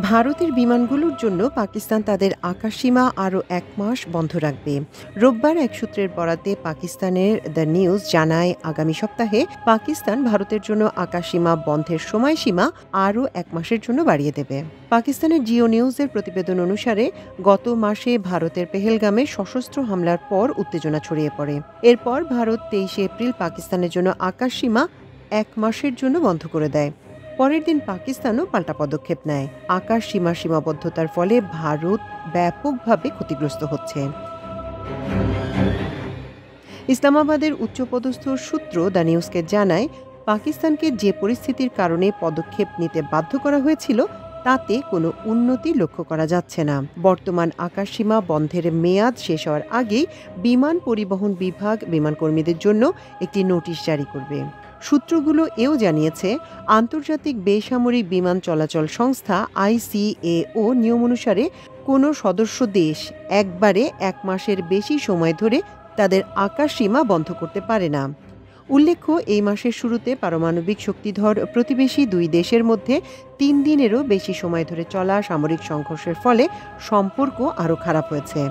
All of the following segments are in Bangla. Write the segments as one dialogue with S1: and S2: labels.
S1: ভারতের বিমানগুলোর জন্য পাকিস্তান তাদের আকাশসীমা আরও ১ মাস বন্ধ রাখবে। রোববার এক সূত্রের বরাতে পাকিস্তানের দ্য নিউজ জানায়, আগামী সপ্তাহে পাকিস্তান ভারতের জন্য আকাশসীমা বন্ধের সময়সীমা আরও ১ মাসের জন্য বাড়িয়ে দেবে। পাকিস্তানের জিও নিউজের প্রতিবেদন অনুসারে গত মাসে ভারতের পেহেলগামে সশস্ত্র হামলার পর উত্তেজনা ছড়িয়ে পড়ে। এরপর ভারত ২৩ এপ্রিল পাকিস্তানের জন্য আকাশসীমা ১ মাসের জন্য বন্ধ করে দেয়। পরের দিন পাকিস্তানও পাল্টা পদক্ষেপ নেয়। আকাশ সীমাবদ্ধতার ফলে ভারত ব্যাপকভাবে ক্ষতিগ্রস্ত হচ্ছে। ইসলামাবাদের উচ্চপদস্থ সূত্র দ্য নিউজকে জানায়, পাকিস্তানকে যে পরিস্থিতির কারণে পদক্ষেপ নিতে বাধ্য করা হয়েছিল তাতে কোনো উন্নতি লক্ষ্য করা যাচ্ছে না। বর্তমান আকাশসীমা বন্ধের মেয়াদ শেষ হওয়ার আগেই বিমান পরিবহন বিভাগ বিমানকর্মীদের জন্য একটি নোটিশ জারি করবে। সূত্রগুলো এও জানিয়েছে, আন্তর্জাতিক বেসামরিক বিমান চলাচল সংস্থা ICAO নিয়ম অনুসারে কোনো সদস্য দেশ একবারে ১ মাসের বেশি সময় ধরে তাদের আকাশসীমা বন্ধ করতে পারে না। উল্লেখ্য, এই মাসের শুরুতে পারমাণবিক শক্তিধর প্রতিবেশী ২ দেশের মধ্যে ৩ দিনেরও বেশি সময় ধরে চলা সামরিক সংঘর্ষের ফলে সম্পর্ক আরও খারাপ হয়েছে।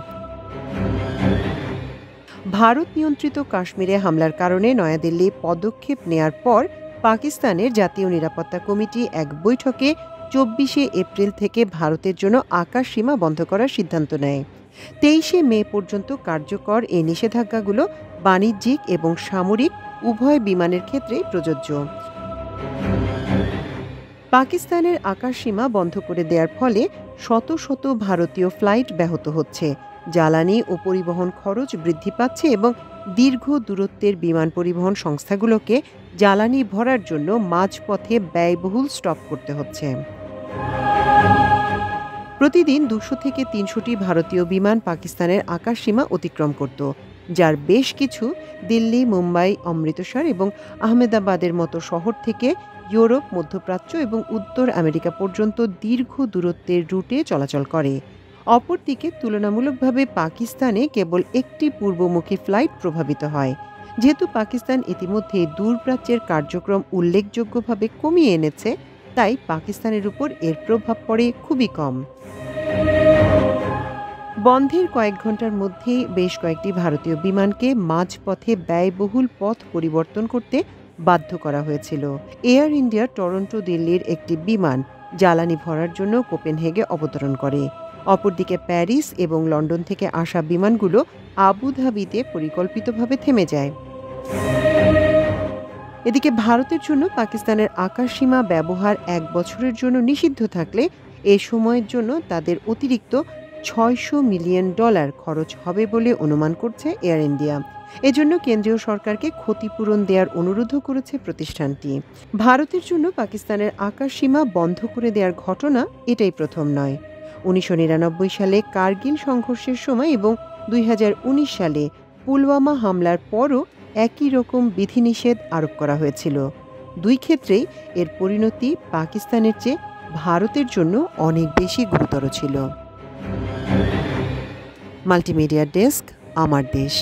S1: ভারত নিয়ন্ত্রিত কাশ্মীরে হামলার কারণে নয়াদিল্লি পদক্ষেপ নেয়ার পর পাকিস্তানের জাতীয় নিরাপত্তা কমিটি এক বৈঠকে ২৪শে এপ্রিল থেকে ভারতের জন্য আকাশসীমা বন্ধ করার সিদ্ধান্ত নেয়। ২৩শে মে পর্যন্ত কার্যকর এই নিষেধাজ্ঞাগুলো বাণিজ্যিক এবং সামরিক উভয় বিমানের ক্ষেত্রেই প্রযোজ্য। পাকিস্তানের আকাশসীমা বন্ধ করে দেওয়ার ফলে শত শত ভারতীয় ফ্লাইট ব্যাহত হচ্ছে, জ্বালানি ও পরিবহন খরচ বৃদ্ধি পাচ্ছে এবং দীর্ঘ দূরত্বের বিমান পরিবহন সংস্থাগুলোকে জ্বালানি ভরার জন্য মাঝপথে ব্যয়বহুল স্টপ করতে হচ্ছে। প্রতিদিন ২০০ থেকে ৩০০টি ভারতীয় বিমান পাকিস্তানের আকাশসীমা অতিক্রম করত, যার বেশ কিছু দিল্লি, মুম্বাই, অমৃতসর এবং আহমেদাবাদের মতো শহর থেকে ইউরোপ, মধ্যপ্রাচ্য এবং উত্তর আমেরিকা পর্যন্ত দীর্ঘ দূরত্বের রুটে চলাচল করে। অপরদিকে তুলনামূলকভাবে পাকিস্তানে কেবল একটি পূর্বমুখী ফ্লাইট প্রভাবিত হয়। যেহেতু পাকিস্তান ইতিমধ্যে দূরপ্রাচ্যের কার্যক্রম উল্লেখযোগ্যভাবে কমিয়ে এনেছে, তাই পাকিস্তানের উপর এর প্রভাব পড়ে খুবই কম। বন্ধের কয়েক ঘন্টার মধ্যেই বেশ কয়েকটি ভারতীয় বিমানকে মাঝপথে ব্যয়বহুল পথ পরিবর্তন করতে বাধ্য করা হয়েছিল। এয়ার ইন্ডিয়া টরন্টো দিল্লির একটি বিমান জ্বালানি ভরার জন্য কোপেনহেগে অবতরণ করে। অপরদিকে প্যারিস এবং লন্ডন থেকে আসা বিমানগুলো আবুধাবিতে পরিকল্পিতভাবে থেমে যায়। এদিকে ভারতের জন্য পাকিস্তানের আকাশসীমা ব্যবহার ১ বছরের জন্য নিষিদ্ধ থাকলে এ সময়ের জন্য তাদের অতিরিক্ত $৬০০ মিলিয়ন খরচ হবে বলে অনুমান করছে এয়ার ইন্ডিয়া। এজন্য কেন্দ্রীয় সরকারকে ক্ষতিপূরণ দেওয়ার অনুরোধও করেছে প্রতিষ্ঠানটি। ভারতের জন্য পাকিস্তানের আকাশসীমা বন্ধ করে দেওয়ার ঘটনা এটাই প্রথম নয়। ১৯৯৯ সালে কার্গিল সংঘর্ষের সময় এবং ২০১৯ সালে পুলওয়ামা হামলার পরও একই রকম বিধিনিষেধ আরোপ করা হয়েছিল। দুই ক্ষেত্রেই এর পরিণতি পাকিস্তানের চেয়ে ভারতের জন্য অনেক বেশি গুরুতর ছিল। মাল্টিমিডিয়া ডেস্ক, আমার দেশ।